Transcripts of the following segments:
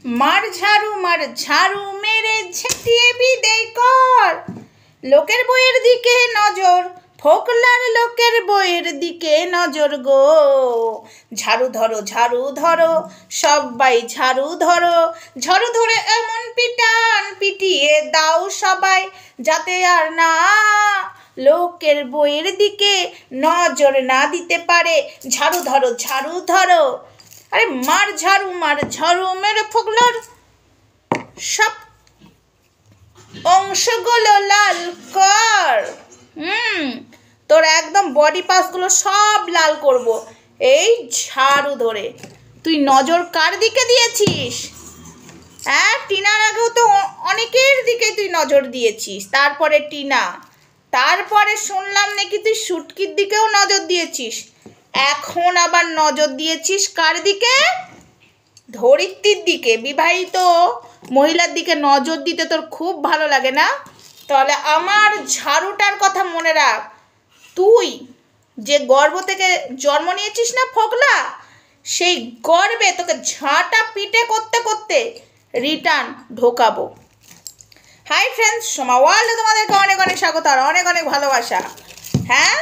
মার ঝাড়ু মেরে ঝেঁটিয়ে বিদেয় কর। লোকের বইয়ের দিকে নজর, ফোকলার লোকের বইয়ের দিকে নজর গো। ঝাড়ু ধরো সবাই ঝাড়ু ধরে এমন পিটান পিটিয়ে দাও সবাই, যাতে আর না লোকের বইয়ের দিকে নজর না দিতে পারে। ঝাড়ু ধরো। আরে মার ঝাড়ু মেরে ফোকলার সব অংশগুলো লাল কর। তোর একদম বডি পার্টসগুলো সব লাল করব এই ঝাড়ু ধরে। তুই নজর কার দিকে দিয়েছিস? হ্যাঁ, টিনার আগেও তো অনেকের দিকে তুই নজর দিয়েছিস, তারপরে টিনা, তারপরে শুনলাম নাকি তুই শুটকির দিকেও নজর দিয়েছিস, এখন আবার নজর দিয়েছিস কার দিকে? ধরিত্রীর দিকে। বিবাহিত মহিলার দিকে নজর দিতে তোর খুব ভালো লাগে না? তাহলে আমার ঝাড়ুটার কথা মনে রাখ। তুই যে গর্ভ থেকে জন্ম নিয়েছিস না ফোকলা, সেই গর্ভে তোকে ঝাঁটা পিটে করতে করতে রিটার্ন ঢোকাবো। হাই ফ্রেন্ডস, সোমা ওয়ার্ল্ডে তোমাদেরকে অনেক অনেক স্বাগত আর অনেক অনেক ভালোবাসা। হ্যাঁ,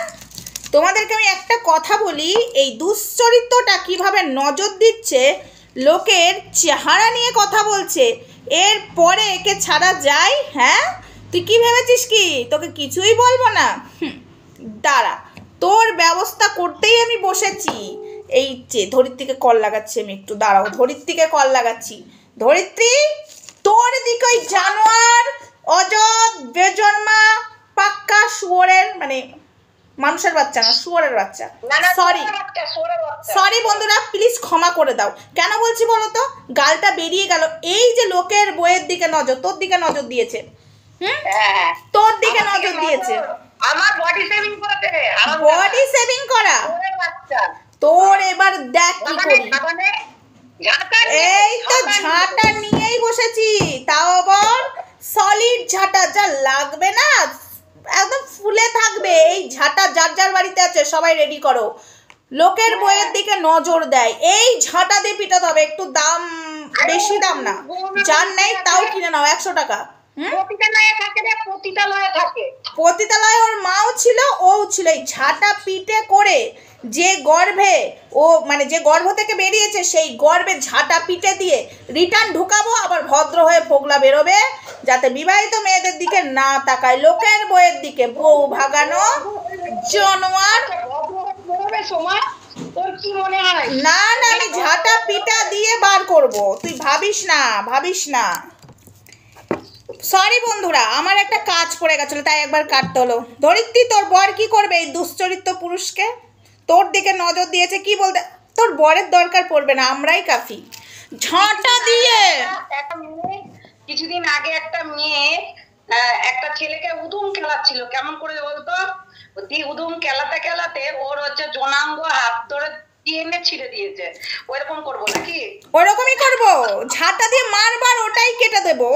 তোমাদেরকে আমি একটা কথা বলি, এই দুশ্চরিত্রটা কিভাবে নজর দিচ্ছে, লোকের চেহারা নিয়ে কথা বলছে, এরপরে একে ছাড়া যায়? হ্যাঁ, তুই কি ভেবেছিস কি তোকে কিছুই বলবো না? দাঁড়া, তোর ব্যবস্থা করতেই আমি বসেছি। এই যে ধরিত্রীকে কল লাগাচ্ছি আমি, একটু দাঁড়াও, ধরিত্রীকে কল লাগাচ্ছি। ধরিত্রী, তোর দিকে ওই জানোয়ার অজদ বেজন্মা পাক্কা শুয়োরের, মানে মানুষের বাচ্চা না, শুয়োরের বাচ্চা, সরি বন্ধুরা, প্লিজ ক্ষমা করে দাও। কেন বলছি বলো তো, গালটা বেরিয়ে গেল। এই যে লোকের বইয়ের দিকে নজর, তোর দিকে নজর দিয়েছে। তোর দিকে নজর দিয়েছে। আমার বডি সেভিং করতে, বডি সেভিং করা তোর, এবার দেখ কি করি। এই তো ঝাঁটা নিয়েই বসেছি, তাও আবার সলিড ঝাঁটা, যা লাগবে না একদম ফুলে থাকবে। এই ঝাঁটা যার যার বাড়িতে আছে সবাই রেডি করো। লোকের বইয়ের দিকে নজর দেয়, এই ঝাঁটা দিয়ে পিটাতে হবে। একটু দাম, বেশি দাম না, যার নেই তাও কিনে নাও 100 টাকা। পতিতালয়ে ওর মাও ছিল, ও ছিল। এই ঝাঁটা পিটে করে যে গর্ভে ও, মানে যে গর্ভ থেকে বেরিয়েছে, সেই গর্ভে ঝাঁটা পিটে দিয়ে রিটার্ন ঢুকাবো। আবার ভদ্র হয়ে ফোকলা বেরোবে, যাতে বিবাহিত মেয়েদের দিকে না তাকায়, লোকের বইয়ের দিকে। বউ ভাগানো জানোয়ার। না না, আমি ঝাঁটা পিটা দিয়ে বার করব, তুই ভাবিস না। সরি বন্ধুরা, আমার একটা কাজ পড়ে গেছিল, তাই একবার কাটতে হলো। ধরিত্রী, তোর বর কি করবে এই দুশ্চরিত্র পুরুষকে? তোর দিকে নজর দিয়েছে, কি বলতে? তোর বরের দরকার পড়বে না, আমরাই কাফি। ঝাঁটা দিয়ে কিছুদিন আগে একটা মেয়ে একটা ছেলেকে উদুম খেলাচ্ছিল, কেমন করে বলতো, উদুম খেলাতে ওর হচ্ছে জনাঙ্গ হাত ধরে টিএনএ ছিঁড়ে দিয়েছে। ওইরকম করবো নাকি? ওরকমই করবো, ঝাঁটা দিয়ে মারবার, ওটাই কেটে দেবো।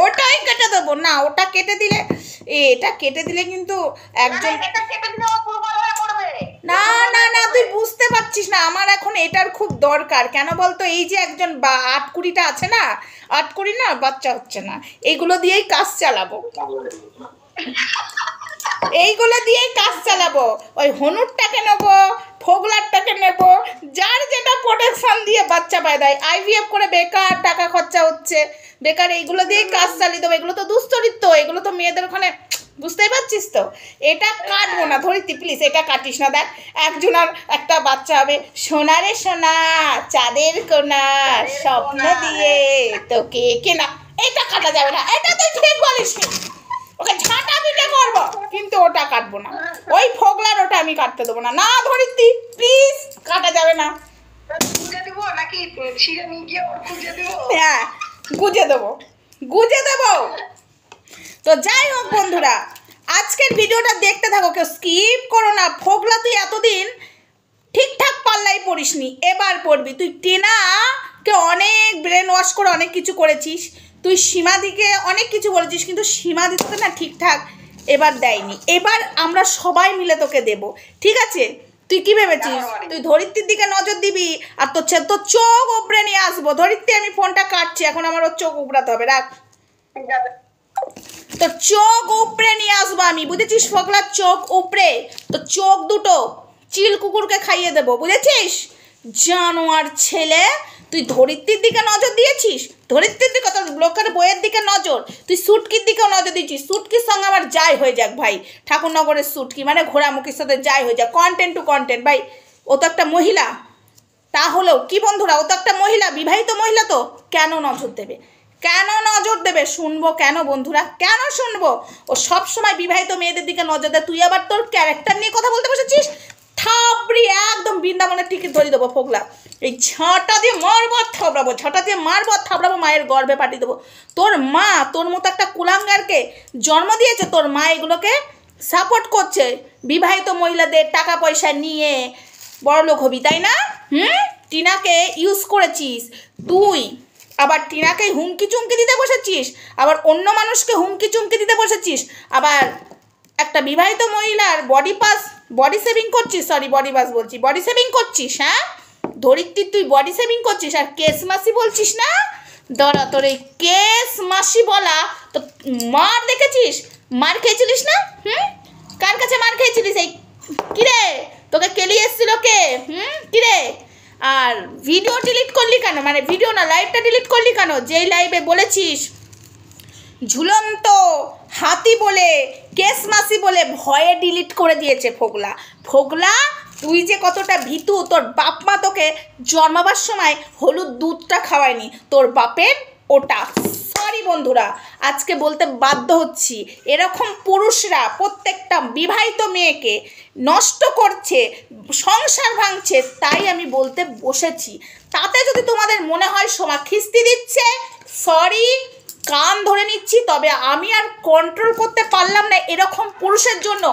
না, ওটা কেটে দিলে, এটা কেটে দিলে কিন্তু একজন, না তুই বুঝতে পারছিস না, আমার এখন এটার খুব দরকার। কেন বলতো, এই যে একজন 8-20টা আছে না, 8-20 না, বাচ্চা হচ্ছে না, এইগুলো দিয়েই কাজ চালাবো। ওই হনুরটাকে নেবো, ফোগলারটাকে নেবো, যার যেটা প্রোটেকশন দিয়ে বাচ্চা পায় দেয়। IVF করে বেকার টাকা খরচা হচ্ছে, বেকার। এইগুলো দিয়েই কাজ চালিয়ে দেবো। এগুলো তো দুশ্চরিত্র, এগুলো তো মেয়েদের ওখানে, বুঝতেই পারছিস তো। এটা কাটবো না ধরিত্রী, প্লিজ এটা কাটিস না। দেখ, একজনের একটা বাচ্চা হবে, সোনারে সোনা চাঁদের কোনা স্বপ্ন দিয়ে তোকে কেনা। এটা কাটা যাবে না, এটা তুই ঠিক বলিস। ওকে ঝাঁটা পিটে করবো, কিন্তু ওটা কাটবো না। ওই ফোগলার ওটা আমি কাটতে দেবো না। না ধরিত্রী, প্লিজ, কাটা যাবে না। হ্যাঁ, গুজে দেবো। তো যাই হোক বন্ধুরা, আজকের ভিডিওটা দেখতে থাকো, কেউ স্কিপ করো না। ফোগলা, তুই এতদিন ঠিকঠাক পাল্লাই পড়িসনি, এবার পড়বি। তুই টিনাকে অনেক ব্রেন ওয়াশ করে অনেক কিছু করেছিস, তুই সীমাদিকে অনেক কিছু বলেছিস, কিন্তু সীমাদি তোকে না ঠিকঠাক এবার দেয়নি। এবার আমরা সবাই মিলে তোকে দেব, ঠিক আছে? তুই কি ভেবেছিস তুই ধরিত্রীর দিকে নজর দিবি আর তোর চোখ উপড়ে নিয়ে আসবো। ধরিত্রী আমি ফোনটা কাটছি, এখন আমার ওর চোখ উপড়াতে হবে, রাখ। তোর চোখ উপড়ে নিয়ে আসবো আমি, বুঝেছিস ফোকলা? চোখ উপড়ে তোর চোখ দুটো চিল কুকুরকে খাইয়ে দেবো, বুঝেছিস? জানোয়ার ছেলে, তুই ধরিত্রীর দিকে নজর দিয়েছিস, ধরিত্রীর দিকে, তোর লোকের বইয়ের দিকে নজর, তুই সুটকির দিকেও নজর দিচ্ছিস। সুটকির সঙ্গে আমার যাই হয়ে যাক ভাই, ঠাকুরনগরের সুটকি মানে ঘোড়ামুখির সাথে যাই হয়ে যাক, কন্টেন্ট টু কন্টেন্ট ভাই। ও তো একটা মহিলা, তাহলেও কি বন্ধুরা, ও তো একটা মহিলা, বিবাহিত মহিলা, তো কেন নজর দেবে? কেন নজর দেবে? শুনবো কেন বন্ধুরা, কেন শুনবো? ও সব সময় বিবাহিত মেয়েদের দিকে নজর দেয়, তুই আবার তোর ক্যারেক্টার নিয়ে কথা বলতে বসেছিস। থাবড়ি একদম বৃন্দাবনের টিকিট ধরিয়ে দেবো ফোকলা, এই ঝাঁটা দিয়ে মারবো থাবড়াবো, ঝাঁটা দিয়ে মারবো থাবড়াবো, মায়ের গর্ভে পাঠিয়ে দেবো। তোর মা তোর মতো একটা কুলাঙ্গারকে জন্ম দিয়েছে, তোর মা এগুলোকে সাপোর্ট করছে, বিবাহিত মহিলাদের টাকা পয়সা নিয়ে বড়লোক হবি, তাই না? টিনাকে ইউজ করেছিস তুই, আবার টিনাকে হুমকি চুমকি দিতে বসেছিস, আবার অন্য মানুষকে হুমকি চুমকি দিতে বসেছিস, আবার একটা বিবাহিত মহিলার বডি সেভিং করছিস, সরি বডি পাস বলছি, বডি সেভিং করছিস। হ্যাঁ ধরিত্রী, তুই বডি সেভিং করছিস আর কেস মাসি বলছিস না? দাঁড়া, তোর এই কেস মাসি বলা তো মার দেখেছিস, মার খেয়েছিলিস না? কার কাছে মার খেয়েছিলিস? এই কিরে তোকে কেলিয়ে এসেছিল কে? কিরে? আর ভিডিও ডিলিট করলি কেন? মানে ভিডিও না, লাইভটা ডিলিট করলি কেন? যেই লাইভে বলেছিস ঝুলন্ত হাতি বলে, কেস মাসি বলে ভয়ে ডিলিট করে দিয়েছে ফোকলা। ফোকলা তুই যে কতটা ভীতু, তোর বাপ মা তোকে জন্মাবার সময় হলুদ দুধটা খাওয়ায়নি, তোর বাপের ওটা। সরি বন্ধুরা, আজকে বলতে বাধ্য হচ্ছি, এরকম পুরুষরা প্রত্যেকটা বিবাহিত মেয়েকে নষ্ট করছে, সংসার ভাঙছে, তাই আমি বলতে বসেছি। তাতে যদি তোমাদের মনে হয় সোমা খিস্তি দিচ্ছে, সরি, কান ধরে নিচ্ছি, তবে আমি আর কন্ট্রোল করতে পারলাম না। এরকম পুরুষের জন্য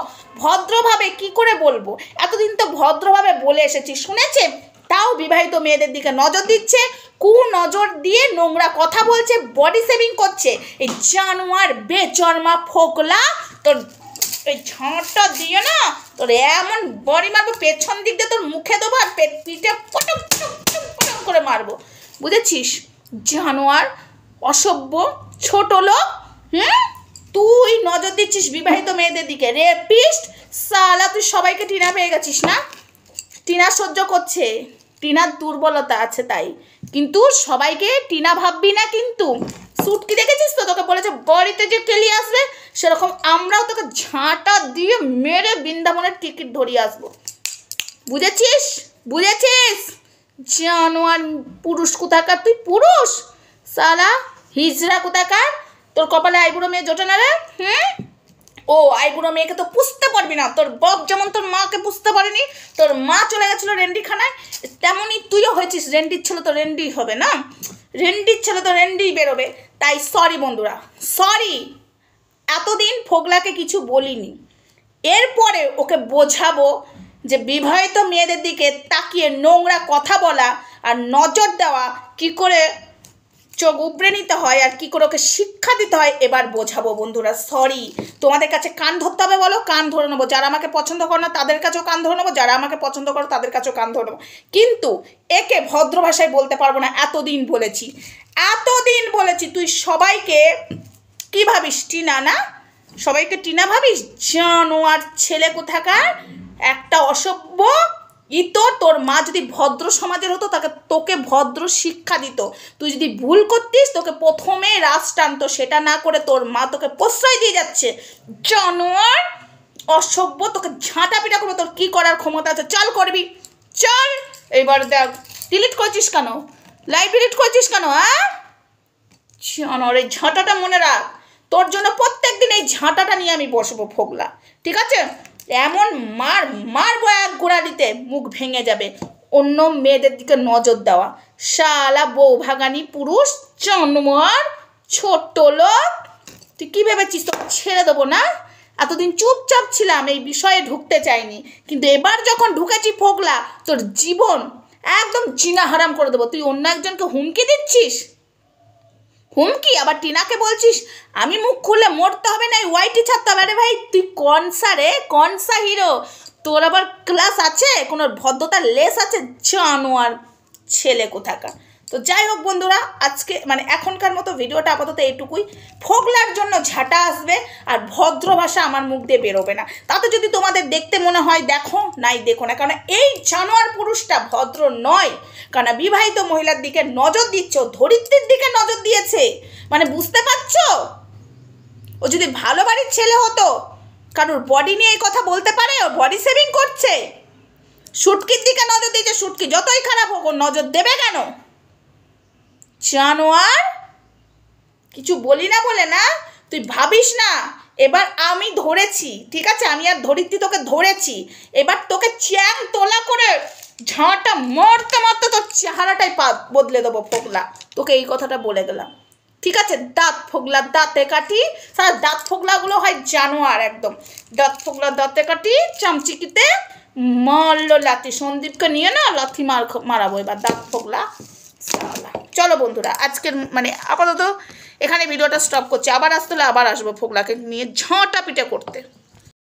ভদ্রভাবে কি করে বলবো? এতদিন তো ভদ্রভাবে বলে এসেছি, শুনেছে, তাও বিবাহিত মেয়েদের দিকে নজর দিচ্ছে, নজর দিয়ে নোংরা কথা বলছে, বডি সেভিং করছে। এই জানোয়ার বেজন্মা ফোকলা, তোর এই ঝাঁটা দিয়ে না তোর এমন বডি মারবো, পেছন দিক দিয়ে তোর মুখে দেবো আর পিঠে পটক পটক করে মারবো, বুঝেছিস? জানোয়ার, অসভ্য, ছোট লোক। তুই নজর দিচ্ছিস বিবাহিত মেয়েদের দিকে, রেপিস্ট সালা। তুই সবাইকে টিনা পেয়ে গেছিস না? টিনা সহ্য করছে, টিনার দুর্বলতা আছে তাই, কিন্তু সবাইকে টিনা ভাববি না। কিন্তু সুটকি দেখেছিস তো, তোকে বলেছে বাড়িতে যে কেলি আসবে, সেরকম আমরাও তোকে ঝাঁটা দিয়ে মেরে বৃন্দাবনের টিকিট ধরিয়ে আসবো, বুঝেছিস? বুঝেছিস? জানোয়ার পুরুষ কোথাকার, তুই পুরুষ সালা হিজড়া কোথাকার, তোর কপালে আইবুড়ো মেয়ে জোটে না রে। ও আইবুড়ো মেয়েকে তো পুষতে পারবি না, তোর বাপ যেমন তোর মাকে পুষতে পারেনি, তোর মা চলে গেছিলো রেন্ডিখানায়, তেমনই তুইও হয়েছিস রেন্ডির ছেলে, তো রেন্ডি হবে না, রেন্ডির ছেলে তো রেন্ডি বেরোবে। তাই সরি বন্ধুরা, সরি, এতদিন ফোকলাকে কিছু বলিনি, এরপরে ওকে বোঝাবো যে বিবাহিত মেয়েদের দিকে তাকিয়ে নোংরা কথা বলা আর নজর দেওয়া কি করে চোখ উপড়ে নিতে হয় আর কি করে ওকে শিক্ষা দিতে হয়, এবার বোঝাবো বন্ধুরা। সরি, তোমাদের কাছে কান ধরতে হবে বলো, কান ধরে নেবো। যারা আমাকে পছন্দ করো না তাদের কাছেও কান ধরে নেবো, যারা আমাকে পছন্দ করো তাদের কাছেও কান ধরে নেবো, কিন্তু একে ভদ্র ভাষায় বলতে পারবো না। এতদিন বলেছি তুই সবাইকে কি ভাবিস? টিনা না? সবাইকে টিনা ভাবিস? জানোয়ার ছেলে কোথাকার, একটা অসভ্য। তোর মা যদি ভদ্র সমাজের হতো তোকে ভদ্র শিক্ষা দিত। তুই যদি ভুল করতিস তোকে প্রথমে রাস টানতো, সেটা না করে তোর মা তোকে প্রশ্রয় দিয়ে যাচ্ছে। জানোয়ার, অসভ্য, তোকে ঝাঁটা পিটা করবো, তোর কি করার ক্ষমতা আছে চল করবি, চল। এবার দেখ, ডিলিট করছিস কেন? লাইভ ডিলিট করছিস কেন? জানোয়ার, এই ঝাঁটাটা মনে রাখ, তোর জন্য প্রত্যেক দিন এই ঝাঁটাটা নিয়ে আমি বসবো ফোকলা, ঠিক আছে? এমন মারবো এক গোড়ালিতে মুখ ভেঙে যাবে। অন্য মেয়েদের দিকে নজর দেওয়া, শালা বউ ভাগানি পুরুষ, জানোয়ার, ছোট্ট লোক। তুই কী ভেবেছিস তোকে ছেড়ে দেবো না? এতদিন চুপচাপ ছিলাম, এই বিষয়ে ঢুকতে চাইনি, কিন্তু এবার যখন ঢুকেছি ফোকলা, তোর জীবন একদম জিনা হারাম করে দেবো। তুই অন্য একজনকে হুমকি দিচ্ছিস, হুমকি, আবার টিনাকে বলছিস আমি মুখ খুললে মরতে হবে না, ওয়াইটি ছাড়তে হবে। আরে ভাই তুই কনসা রে, কনসা হিরো? তোর আবার ক্লাস আছে, কোনো ভদ্রতার লেস আছে? জানোয়ার ছেলে কোথাকার। তো যাই হোক বন্ধুরা, আজকে মানে এখনকার মতো ভিডিওটা আপাতত এইটুকুই। ফোগলার জন্য ঝাঁটা আসবে, আর ভদ্র ভাষা আমার মুখ দিয়ে বেরোবে না। তাতে যদি তোমাদের দেখতে মনে হয় দেখো, নাই দেখো না, কারণ এই জানোয়ার পুরুষটা ভদ্র নয়। কারণ বিবাহিত মহিলার দিকে নজর দিচ্ছ, ধরিত্রীর দিকে নজর দিয়েছে, মানে বুঝতে পারছো? ও যদি ভালো বাড়ির ছেলে হতো, কারোর বডি নিয়ে এই কথা বলতে পারে? ও বডি সেভিং করছে, শুটকির দিকে নজর দিয়েছে। শুটকি যতই খারাপ হোক, ও নজর দেবে কেন? জানোয়ার, কিছু বলি না বলে না, তুই ভাবিস না এবার আমি ধরেছি, ঠিক আছে? আমি আর ধরিত্রী তোকে ধরেছি, এবার তোকে চ্যাং তোলা করে ঝাঁটা মারতে মারতে তোর চেহারাটাই বদলে দেবো ফোগলা, তোকে এই কথাটা বলে গেলাম, ঠিক আছে? দাঁত ফোগলা দাঁতে কাটি, সারা দাঁত ফোগলাগুলো হয় জানোয়ার একদম। দাঁত ফোগলা দাঁতে কাটি, চামচিকিতে মারলো লাথি, সন্দীপকে নিয়ে না লাথি মারাবো এবার, দাঁত ফোগলা। চলো বন্ধুরা, আজকের মানে আপাতত এখানে ভিডিওটা স্টপ করছি। আবার আসতে হলে আবার আসবো ফোগলাকে নিয়ে ঝাঁটা পিটে করতে।